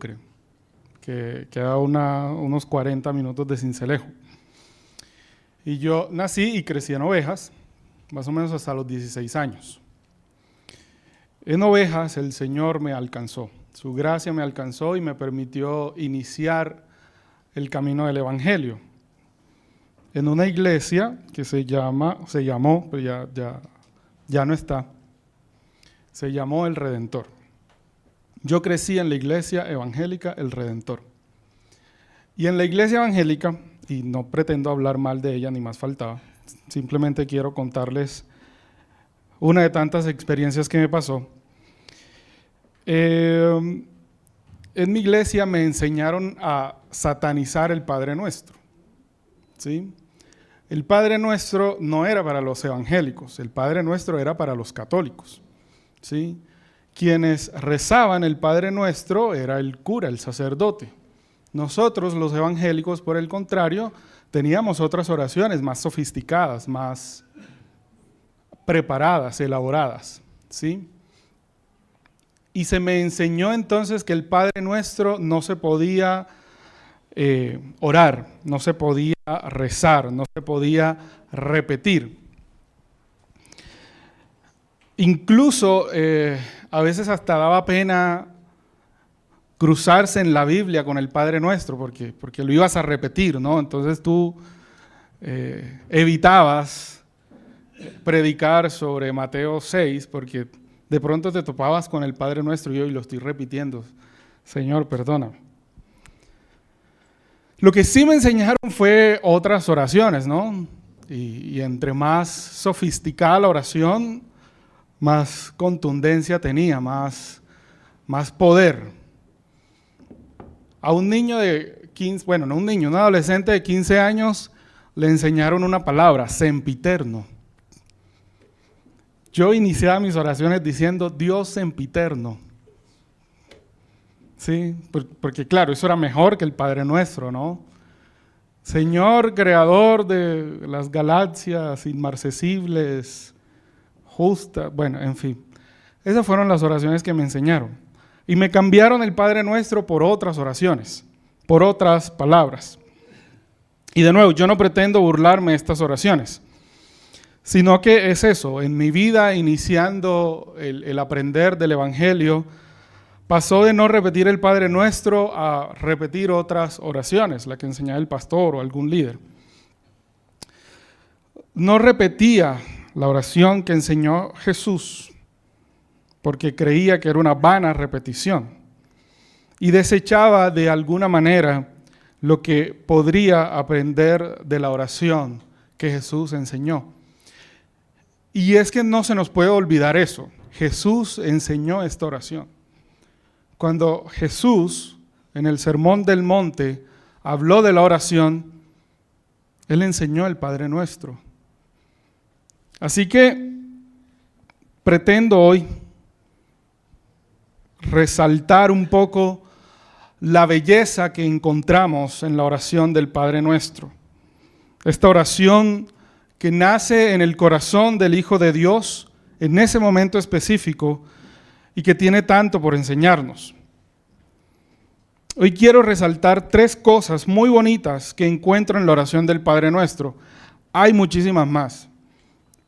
Sucre, que queda unos 40 minutos de Sincelejo. Y yo nací y crecí en Ovejas, más o menos hasta los 16 años. En Ovejas el Señor me alcanzó, su gracia me alcanzó y me permitió iniciar el camino del Evangelio. En una iglesia que se llamó, pero ya no está, se llamó El Redentor. Yo crecí en la iglesia evangélica El Redentor. Y en la iglesia evangélica, y no pretendo hablar mal de ella ni más faltaba, simplemente quiero contarles una de tantas experiencias que me pasó. En mi iglesia me enseñaron a satanizar el Padre Nuestro, ¿sí? El Padre Nuestro no era para los evangélicos, el Padre Nuestro era para los católicos, ¿sí? Quienes rezaban el Padre Nuestro era el cura, el sacerdote. Nosotros, los evangélicos, por el contrario, teníamos otras oraciones más sofisticadas, más preparadas, elaboradas, ¿sí? Y se me enseñó entonces que el Padre Nuestro no se podía orar, no se podía rezar, no se podía repetir. Incluso a veces hasta daba pena cruzarse en la Biblia con el Padre Nuestro, porque lo ibas a repetir, ¿no? Entonces tú evitabas predicar sobre Mateo 6, porque de pronto te topabas con el Padre Nuestro y yo lo estoy repitiendo. Señor, perdóname. Lo que sí me enseñaron fue otras oraciones, ¿no? Y entre más sofisticada la oración, más contundencia tenía, más poder. A un niño de 15, bueno, no un niño, un adolescente de 15 años, le enseñaron una palabra, sempiterno. Yo iniciaba mis oraciones diciendo, Dios sempiterno. Sí, porque claro, eso era mejor que el Padre Nuestro, ¿no? Señor, creador de las galaxias inmarcesibles, justas, bueno, en fin. Esas fueron las oraciones que me enseñaron. Y me cambiaron el Padre Nuestro por otras oraciones, por otras palabras. Y de nuevo, yo no pretendo burlarme de estas oraciones, sino que es eso, en mi vida iniciando el aprender del Evangelio, pasó de no repetir el Padre Nuestro a repetir otras oraciones, la que enseñaba el pastor o algún líder. No repetía la oración que enseñó Jesús, porque creía que era una vana repetición, y desechaba de alguna manera lo que podría aprender de la oración que Jesús enseñó. Y es que no se nos puede olvidar eso. Jesús enseñó esta oración. Cuando Jesús, en el Sermón del Monte, habló de la oración, Él enseñó el Padre Nuestro. Así que pretendo hoy resaltar un poco la belleza que encontramos en la oración del Padre Nuestro. Esta oración que nace en el corazón del Hijo de Dios en ese momento específico y que tiene tanto por enseñarnos. Hoy quiero resaltar 3 cosas muy bonitas que encuentro en la oración del Padre Nuestro. Hay muchísimas más.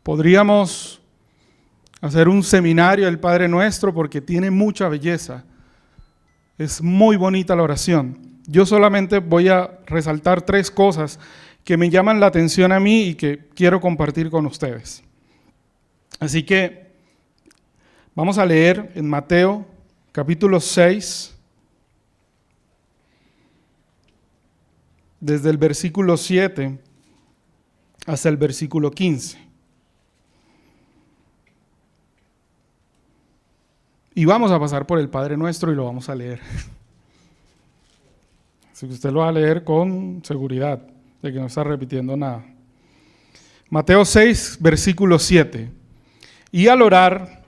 Podríamos hacer un seminario del Padre Nuestro porque tiene mucha belleza. Es muy bonita la oración. Yo solamente voy a resaltar 3 cosas que me llaman la atención a mí y que quiero compartir con ustedes. Así que vamos a leer en Mateo capítulo 6, desde el versículo 7 hasta el versículo 15. Y vamos a pasar por el Padre Nuestro y lo vamos a leer. Así que usted lo va a leer con seguridad de que no está repitiendo nada. Mateo 6, versículo 7. Y al orar,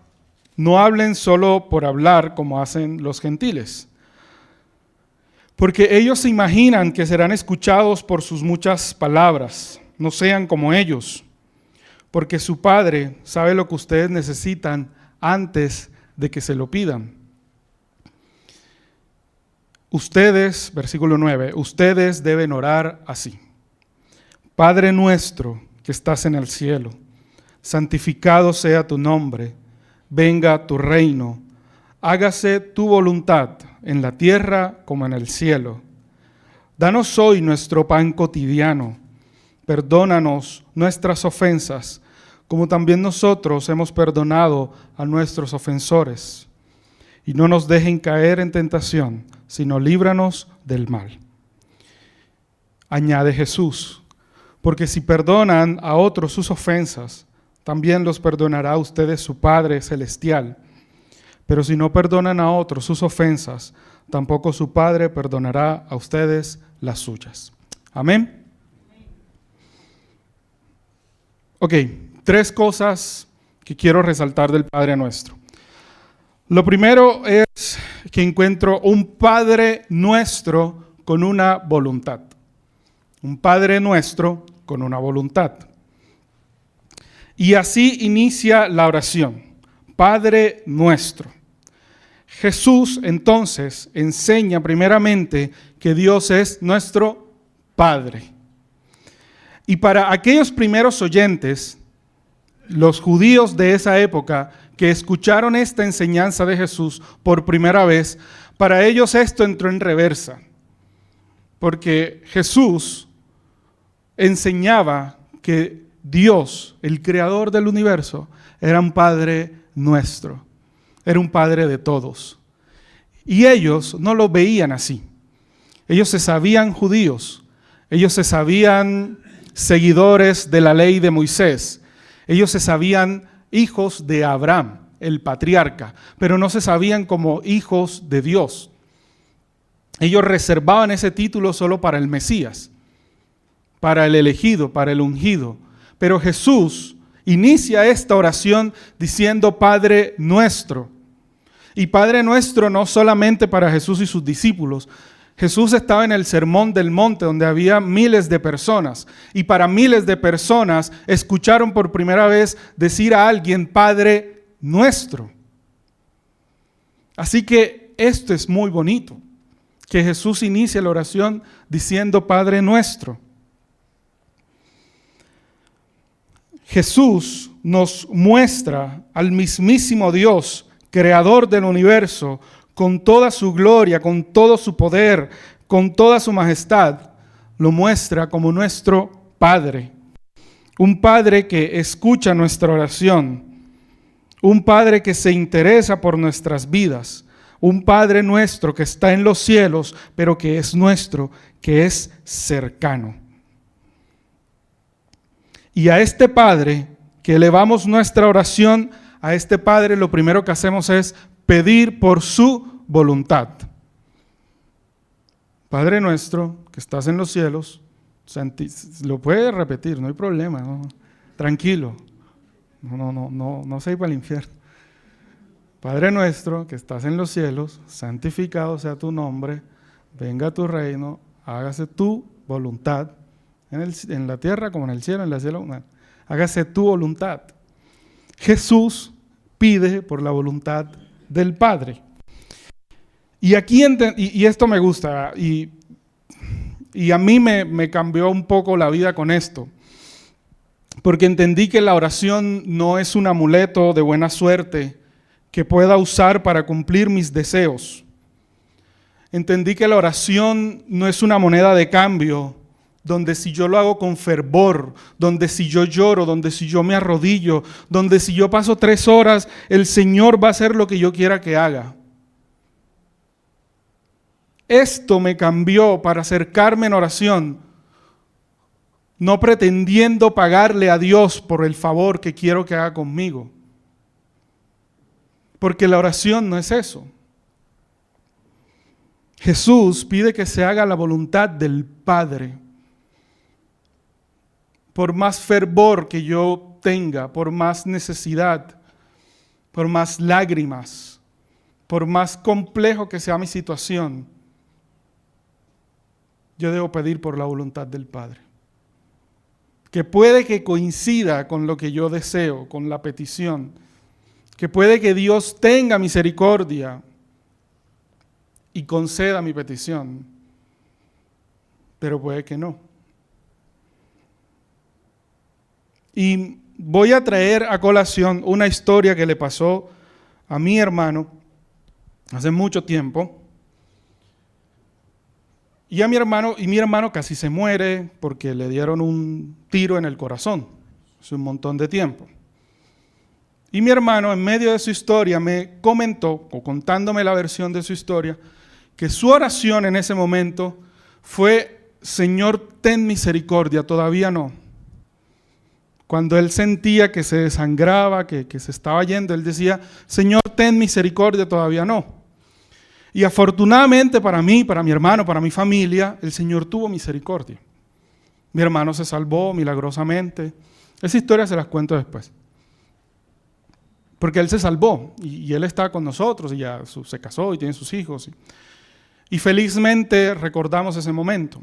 no hablen solo por hablar como hacen los gentiles, porque ellos se imaginan que serán escuchados por sus muchas palabras. No sean como ellos, porque su Padre sabe lo que ustedes necesitan antes de que se lo pidan. Ustedes, versículo 9, ustedes deben orar así. Padre nuestro que estás en el cielo, santificado sea tu nombre, venga tu reino, hágase tu voluntad en la tierra como en el cielo. Danos hoy nuestro pan cotidiano, perdónanos nuestras ofensas, como también nosotros hemos perdonado a nuestros ofensores. Y no nos dejen caer en tentación, sino líbranos del mal. Añade Jesús, porque si perdonan a otros sus ofensas, también los perdonará a ustedes su Padre Celestial. Pero si no perdonan a otros sus ofensas, tampoco su Padre perdonará a ustedes las suyas. Amén. Ok, 3 cosas que quiero resaltar del Padre Nuestro. Lo primero es que encuentro un Padre Nuestro con una voluntad. Un Padre Nuestro con una voluntad. Y así inicia la oración. Padre Nuestro. Jesús entonces enseña primeramente que Dios es nuestro Padre. Y para aquellos primeros oyentes, los judíos de esa época que escucharon esta enseñanza de Jesús por primera vez, para ellos esto entró en reversa. Porque Jesús enseñaba que Dios, el creador del universo, era un Padre nuestro, era un Padre de todos. Y ellos no lo veían así. Ellos se sabían judíos, ellos se sabían seguidores de la ley de Moisés, ellos se sabían hijos de Abraham, el patriarca, pero no se sabían como hijos de Dios. Ellos reservaban ese título solo para el Mesías, para el elegido, para el ungido. Pero Jesús inicia esta oración diciendo Padre Nuestro. Y Padre Nuestro no solamente para Jesús y sus discípulos. Jesús estaba en el Sermón del Monte donde había miles de personas. Y para miles de personas escucharon por primera vez decir a alguien Padre Nuestro. Así que esto es muy bonito, que Jesús inicie la oración diciendo Padre Nuestro. Jesús nos muestra al mismísimo Dios, creador del universo, con toda su gloria, con todo su poder, con toda su majestad, lo muestra como nuestro Padre. Un Padre que escucha nuestra oración, un Padre que se interesa por nuestras vidas, un Padre nuestro que está en los cielos, pero que es nuestro, que es cercano. Y a este Padre que elevamos nuestra oración, a este Padre lo primero que hacemos es pedir por su voluntad. Padre nuestro que estás en los cielos, lo puedes repetir, no hay problema, ¿no? Tranquilo, no se va para el infierno. Padre nuestro que estás en los cielos, santificado sea tu nombre, venga tu reino, hágase tu voluntad, en la tierra como en el cielo, hágase tu voluntad. Jesús pide por la voluntad del Padre. Y aquí, y esto me gusta, y a mí me cambió un poco la vida con esto, porque entendí que la oración no es un amuleto de buena suerte que pueda usar para cumplir mis deseos. Entendí que la oración no es una moneda de cambio, donde si yo lo hago con fervor, donde si yo lloro, donde si yo me arrodillo, donde si yo paso 3 horas, el Señor va a hacer lo que yo quiera que haga. Esto me cambió para acercarme en oración, no pretendiendo pagarle a Dios por el favor que quiero que haga conmigo. Porque la oración no es eso. Jesús pide que se haga la voluntad del Padre. Por más fervor que yo tenga, por más necesidad, por más lágrimas, por más complejo que sea mi situación, yo debo pedir por la voluntad del Padre. Que puede que coincida con lo que yo deseo, con la petición. Que puede que Dios tenga misericordia y conceda mi petición, pero puede que no. Y voy a traer a colación una historia que le pasó a mi hermano hace mucho tiempo. Y mi hermano casi se muere porque le dieron un tiro en el corazón hace un montón de tiempo. Y mi hermano, en medio de su historia, me comentó, o contándome la versión de su historia, que su oración en ese momento fue: Señor, ten misericordia, todavía no. Cuando él sentía que se desangraba, que se estaba yendo, él decía: Señor, ten misericordia, todavía no. Y afortunadamente para mí, para mi hermano, para mi familia, el Señor tuvo misericordia. Mi hermano se salvó milagrosamente. Esa historia se las cuento después. Porque él se salvó y él está con nosotros y ya se casó y tiene sus hijos. Y felizmente recordamos ese momento.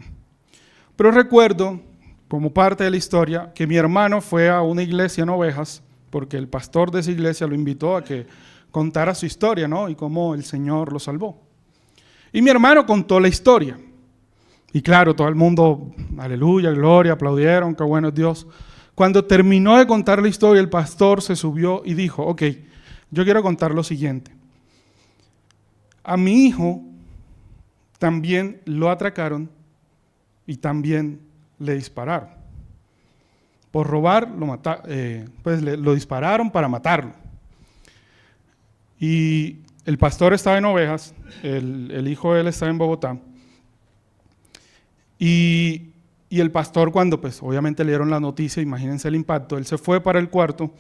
Pero recuerdo, como parte de la historia, que mi hermano fue a una iglesia en Ovejas porque el pastor de esa iglesia lo invitó a que contara su historia, ¿no? Y cómo el Señor lo salvó. Y mi hermano contó la historia. Y claro, todo el mundo, aleluya, gloria, aplaudieron, qué bueno es Dios. Cuando terminó de contar la historia, el pastor se subió y dijo: ok, yo quiero contar lo siguiente. A mi hijo también lo atracaron y también le dispararon. Por robar, lo dispararon para matarlo. Y el pastor estaba en Ovejas, el hijo de él estaba en Bogotá. Y el pastor, cuando pues obviamente le dieron la noticia, imagínense el impacto, él se fue para el cuarto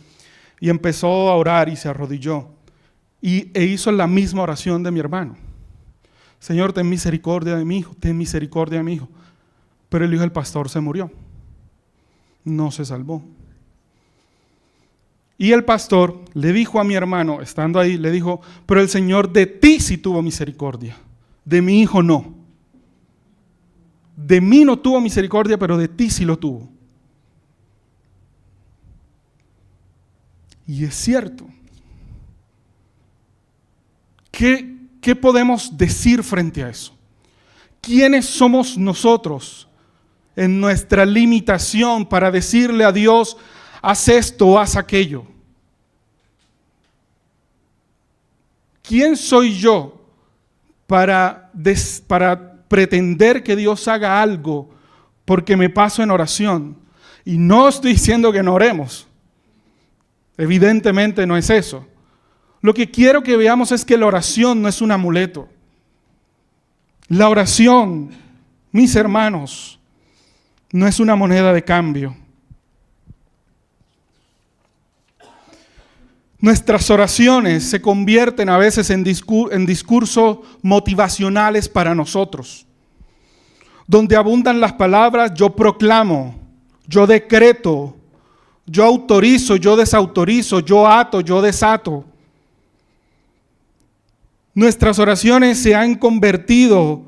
y empezó a orar y se arrodilló. E hizo la misma oración de mi hermano: Señor, ten misericordia de mi hijo, ten misericordia de mi hijo. Pero el hijo del pastor se murió, no se salvó. Y el pastor le dijo a mi hermano, estando ahí, le dijo: pero el Señor de ti sí tuvo misericordia, de mi hijo no. De mí no tuvo misericordia, pero de ti sí lo tuvo. Y es cierto. ¿Qué podemos decir frente a eso? ¿Quiénes somos nosotros en nuestra limitación para decirle a Dios: haz esto o haz aquello? ¿Quién soy yo para pretender que Dios haga algo porque me paso en oración? Y no estoy diciendo que no oremos. Evidentemente no es eso. Lo que quiero que veamos es que la oración no es un amuleto. La oración, mis hermanos, no es una moneda de cambio. Nuestras oraciones se convierten a veces en discursos motivacionales para nosotros, donde abundan las palabras: yo proclamo, yo decreto, yo autorizo, yo desautorizo, yo ato, yo desato. Nuestras oraciones se han convertido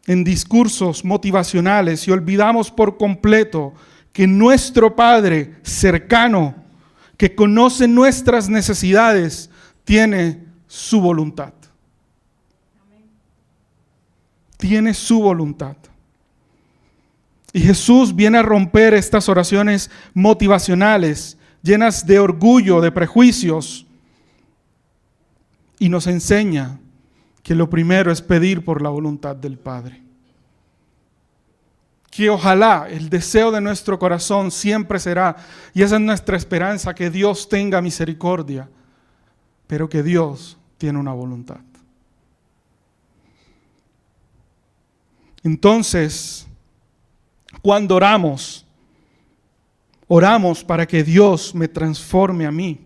en discursos motivacionales y olvidamos por completo que nuestro Padre cercano, que conoce nuestras necesidades, tiene su voluntad. Tiene su voluntad. Y Jesús viene a romper estas oraciones motivacionales, llenas de orgullo, de prejuicios, y nos enseña que lo primero es pedir por la voluntad del Padre. Que ojalá el deseo de nuestro corazón siempre será, y esa es nuestra esperanza, que Dios tenga misericordia, pero que Dios tiene una voluntad. Entonces, cuando oramos para que Dios me transforme a mí.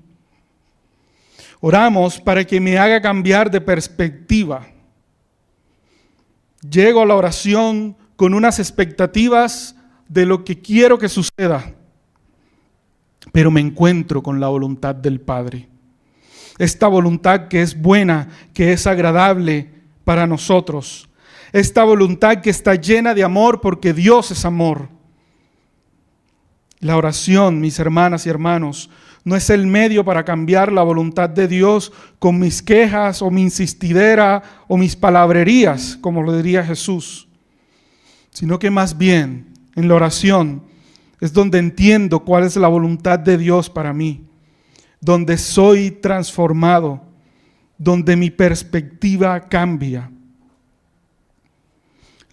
Oramos para que me haga cambiar de perspectiva. Llego a la oración con unas expectativas de lo que quiero que suceda, pero me encuentro con la voluntad del Padre. Esta voluntad que es buena, que es agradable para nosotros. Esta voluntad que está llena de amor porque Dios es amor. La oración, mis hermanas y hermanos, no es el medio para cambiar la voluntad de Dios con mis quejas o mi insistidera o mis palabrerías, como lo diría Jesús, sino que más bien en la oración es donde entiendo cuál es la voluntad de Dios para mí, donde soy transformado, donde mi perspectiva cambia.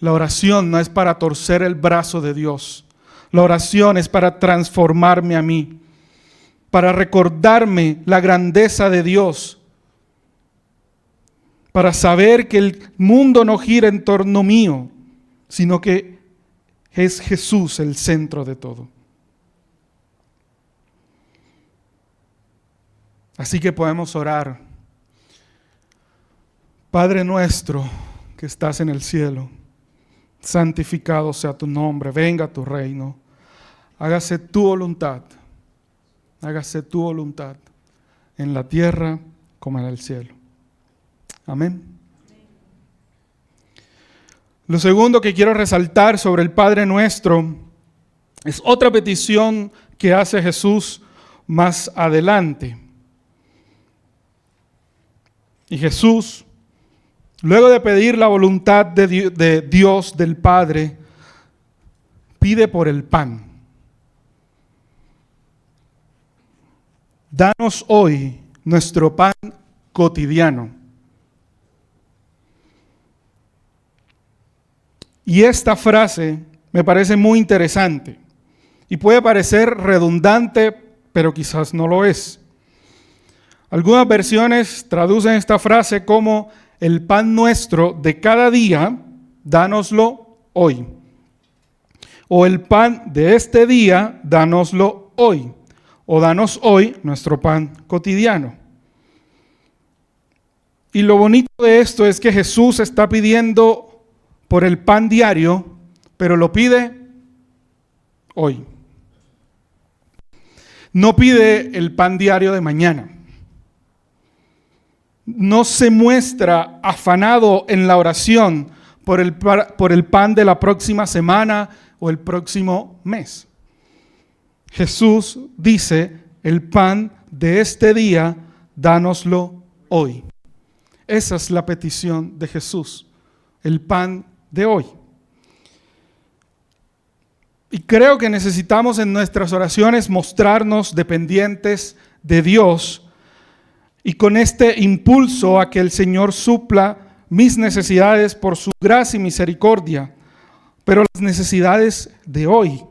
La oración no es para torcer el brazo de Dios. La oración es para transformarme a mí, para recordarme la grandeza de Dios, para saber que el mundo no gira en torno mío, sino que es Jesús el centro de todo. Así que podemos orar. Padre nuestro que estás en el cielo, santificado sea tu nombre, venga tu reino, hágase tu voluntad en la tierra como en el cielo. Amén. Lo segundo que quiero resaltar sobre el Padre Nuestro es otra petición que hace Jesús más adelante. Y Jesús, luego de pedir la voluntad de Dios, del Padre, pide por el pan. Danos hoy nuestro pan cotidiano. Y esta frase me parece muy interesante y puede parecer redundante, pero quizás no lo es. Algunas versiones traducen esta frase como el pan nuestro de cada día, dánoslo hoy. O el pan de este día, dánoslo hoy. O danos hoy nuestro pan cotidiano. Y lo bonito de esto es que Jesús está pidiendo por el pan diario, pero lo pide hoy. No pide el pan diario de mañana. No se muestra afanado en la oración por el pan de la próxima semana o el próximo mes. Jesús dice, el pan de este día, dánoslo hoy. Esa es la petición de Jesús, el pan de hoy. Y creo que necesitamos en nuestras oraciones mostrarnos dependientes de Dios y con este impulso a que el Señor supla mis necesidades por su gracia y misericordia, pero las necesidades de hoy.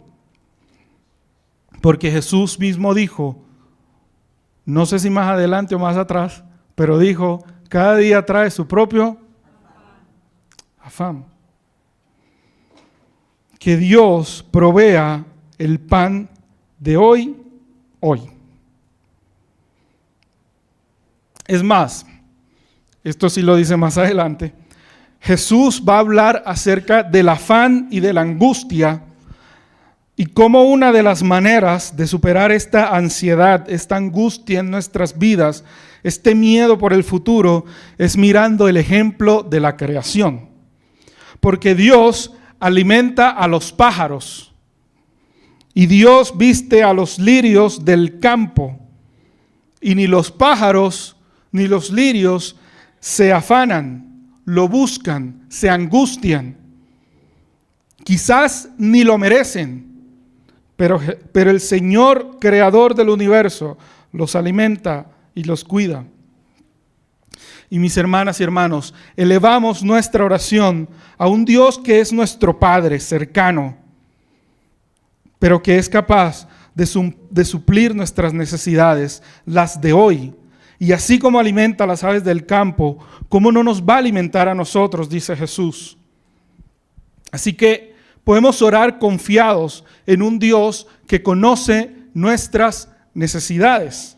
Porque Jesús mismo dijo, no sé si más adelante o más atrás, pero dijo, cada día trae su propio afán. Que Dios provea el pan de hoy. Es más, esto sí lo dice más adelante, Jesús va a hablar acerca del afán y de la angustia y cómo una de las maneras de superar esta ansiedad, esta angustia en nuestras vidas, este miedo por el futuro, es mirando el ejemplo de la creación. Porque Dios alimenta a los pájaros y Dios viste a los lirios del campo y ni los pájaros ni los lirios se afanan, lo buscan, se angustian. Quizás ni lo merecen, pero el Señor, creador del universo, los alimenta y los cuida. Y mis hermanas y hermanos, elevamos nuestra oración a un Dios que es nuestro Padre cercano, pero que es capaz de suplir nuestras necesidades, las de hoy. Y así como alimenta a las aves del campo, ¿cómo no nos va a alimentar a nosotros?, dice Jesús. Así que podemos orar confiados en un Dios que conoce nuestras necesidades.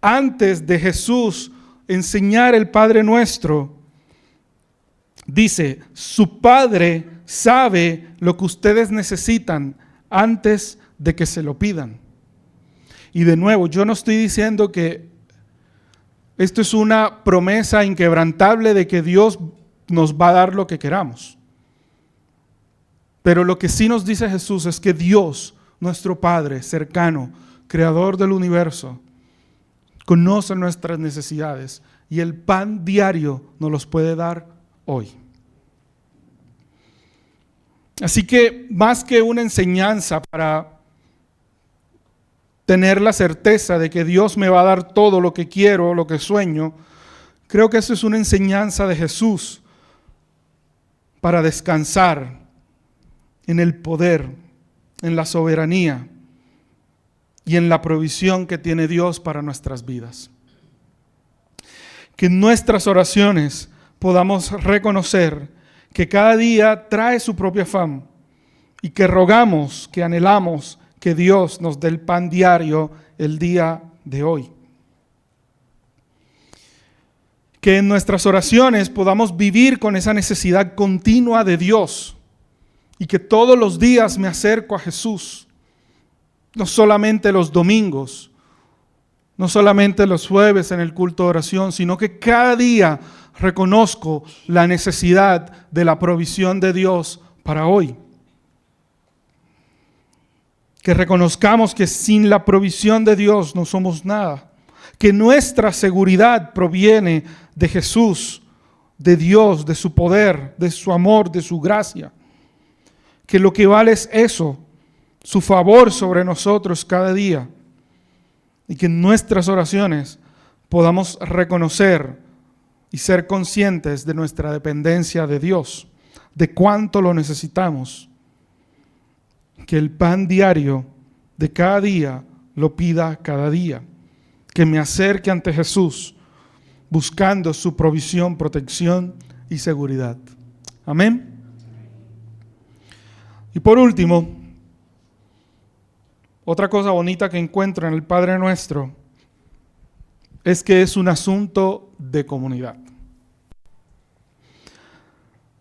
Antes de Jesús enseñar el Padre Nuestro, dice, su Padre sabe lo que ustedes necesitan antes de que se lo pidan. Y de nuevo, yo no estoy diciendo que esto es una promesa inquebrantable de que Dios nos va a dar lo que queramos. Pero lo que sí nos dice Jesús es que Dios, nuestro Padre cercano, Creador del universo, conoce nuestras necesidades y el pan diario nos los puede dar hoy. Así que más que una enseñanza para tener la certeza de que Dios me va a dar todo lo que quiero, lo que sueño, creo que eso es una enseñanza de Jesús para descansar en el poder, en la soberanía y en la provisión que tiene Dios para nuestras vidas. Que en nuestras oraciones podamos reconocer que cada día trae su propio afán y que rogamos, que anhelamos que Dios nos dé el pan diario el día de hoy. Que en nuestras oraciones podamos vivir con esa necesidad continua de Dios y que todos los días me acerco a Jesús, no solamente los domingos, no solamente los jueves en el culto de oración, sino que cada día reconozco la necesidad de la provisión de Dios para hoy. Que reconozcamos que sin la provisión de Dios no somos nada. Que nuestra seguridad proviene de Jesús, de Dios, de su poder, de su amor, de su gracia. Que lo que vale es eso, su favor sobre nosotros cada día. Y que en nuestras oraciones podamos reconocer y ser conscientes de nuestra dependencia de Dios, de cuánto lo necesitamos. Que el pan diario de cada día lo pida cada día. Que me acerque ante Jesús buscando su provisión, protección y seguridad. Amén. Y por último, otra cosa bonita que encuentro en el Padre Nuestro es que es un asunto de comunidad.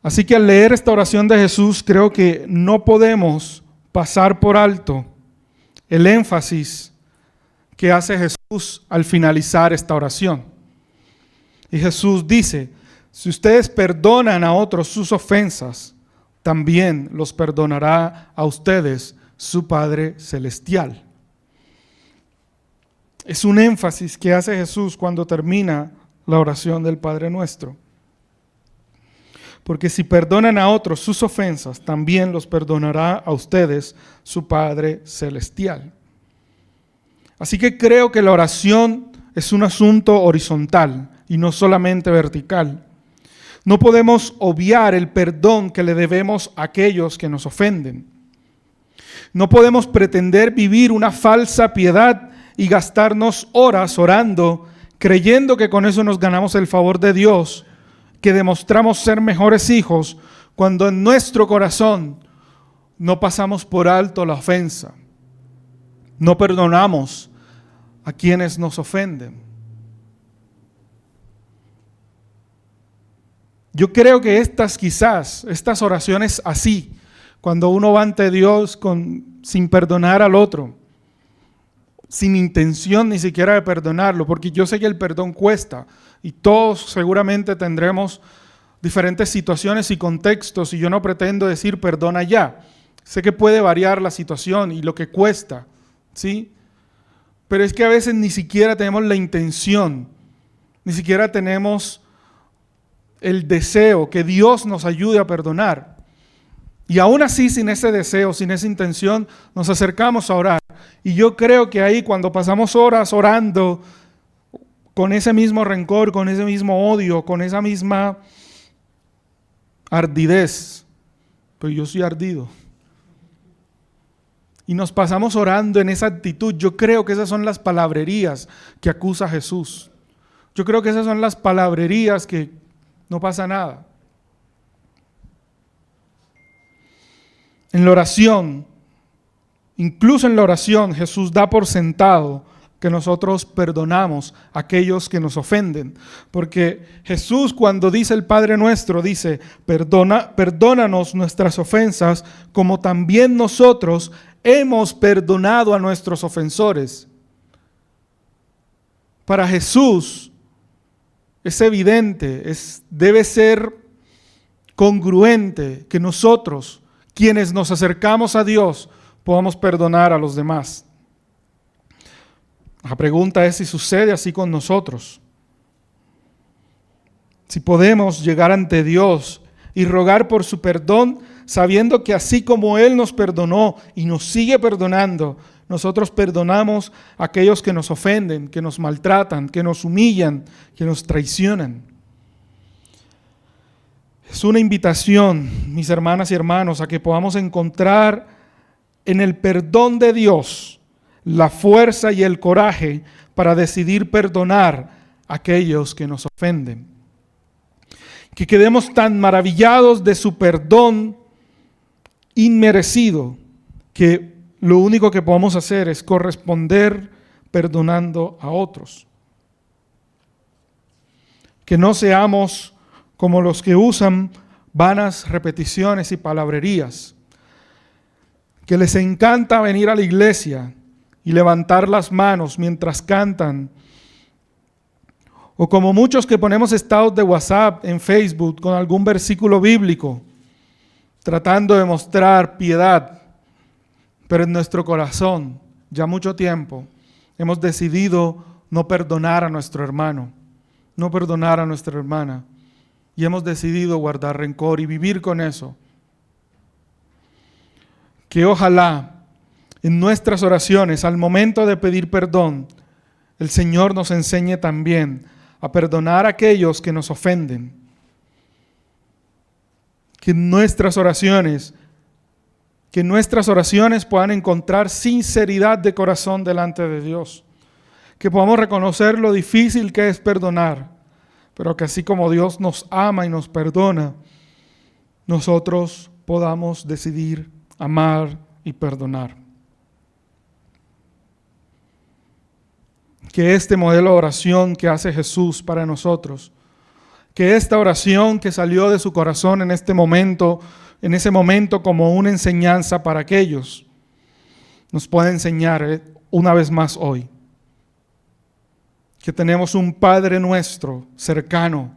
Así que al leer esta oración de Jesús, creo que no podemos pasar por alto el énfasis que hace Jesús al finalizar esta oración. Y Jesús dice, si ustedes perdonan a otros sus ofensas, también los perdonará a ustedes su Padre Celestial. Es un énfasis que hace Jesús cuando termina la oración del Padre Nuestro. Porque si perdonan a otros sus ofensas, también los perdonará a ustedes su Padre Celestial. Así que creo que la oración es un asunto horizontal y no solamente vertical. No podemos obviar el perdón que le debemos a aquellos que nos ofenden. No podemos pretender vivir una falsa piedad y gastarnos horas orando, creyendo que con eso nos ganamos el favor de Dios, que demostramos ser mejores hijos, cuando en nuestro corazón no pasamos por alto la ofensa, no perdonamos a quienes nos ofenden. Yo creo que estas oraciones así, cuando uno va ante Dios sin perdonar al otro, sin intención ni siquiera de perdonarlo, porque yo sé que el perdón cuesta y todos seguramente tendremos diferentes situaciones y contextos y yo no pretendo decir perdona ya. Sé que puede variar la situación y lo que cuesta, ¿sí? Pero es que a veces ni siquiera tenemos la intención, ni siquiera tenemos el deseo que Dios nos ayude a perdonar. Y aún así, sin ese deseo, sin esa intención, nos acercamos a orar. Y yo creo que ahí cuando pasamos horas orando con ese mismo rencor, con ese mismo odio, con esa misma ardidez, pues yo soy ardido. Y nos pasamos orando en esa actitud. Yo creo que esas son las palabrerías que acusa Jesús. Yo creo que esas son las palabrerías que no pasa nada. En la oración, incluso en la oración, Jesús da por sentado que nosotros perdonamos a aquellos que nos ofenden. Porque Jesús, cuando dice el Padre Nuestro, dice, perdónanos nuestras ofensas, como también nosotros hemos perdonado a nuestros ofensores. Para Jesús es evidente, debe ser congruente que nosotros, quienes nos acercamos a Dios, podamos perdonar a los demás. La pregunta es si sucede así con nosotros. Si podemos llegar ante Dios y rogar por su perdón, sabiendo que así como Él nos perdonó y nos sigue perdonando, nosotros perdonamos a aquellos que nos ofenden, que nos maltratan, que nos humillan, que nos traicionan. Es una invitación, mis hermanas y hermanos, a que podamos encontrar en el perdón de Dios la fuerza y el coraje para decidir perdonar a aquellos que nos ofenden. Que quedemos tan maravillados de su perdón inmerecido que lo único que podemos hacer es corresponder perdonando a otros. Que no seamos como los que usan vanas repeticiones y palabrerías, que les encanta venir a la iglesia y levantar las manos mientras cantan, o como muchos que ponemos estados de WhatsApp en Facebook con algún versículo bíblico, tratando de mostrar piedad, pero en nuestro corazón, ya mucho tiempo, hemos decidido no perdonar a nuestro hermano, no perdonar a nuestra hermana, y hemos decidido guardar rencor y vivir con eso. Que ojalá en nuestras oraciones, al momento de pedir perdón, el Señor nos enseñe también a perdonar a aquellos que nos ofenden. Que nuestras oraciones puedan encontrar sinceridad de corazón delante de Dios. Que podamos reconocer lo difícil que es perdonar, pero que así como Dios nos ama y nos perdona, nosotros podamos decidir amar y perdonar. Que este modelo de oración que hace Jesús para nosotros, que esta oración que salió de su corazón en ese momento como una enseñanza para aquellos, nos pueda enseñar una vez más hoy que tenemos un Padre nuestro cercano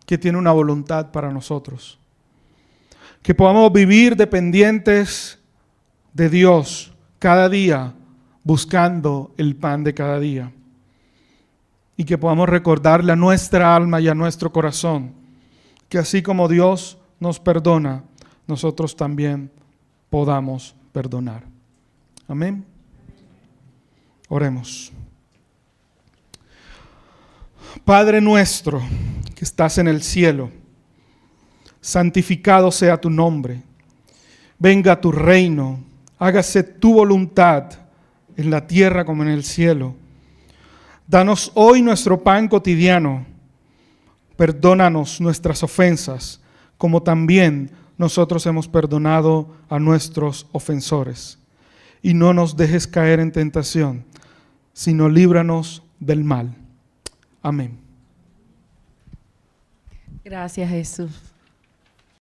que tiene una voluntad para nosotros. Que podamos vivir dependientes de Dios cada día, buscando el pan de cada día. Y que podamos recordarle a nuestra alma y a nuestro corazón que así como Dios nos perdona, nosotros también podamos perdonar. Amén. Oremos. Padre nuestro que estás en el cielo, santificado sea tu nombre. Venga tu reino, hágase tu voluntad en la tierra como en el cielo. Danos hoy nuestro pan cotidiano. Perdónanos nuestras ofensas, como también nosotros hemos perdonado a nuestros ofensores. Y no nos dejes caer en tentación, sino líbranos del mal. Amén. Gracias, Jesús.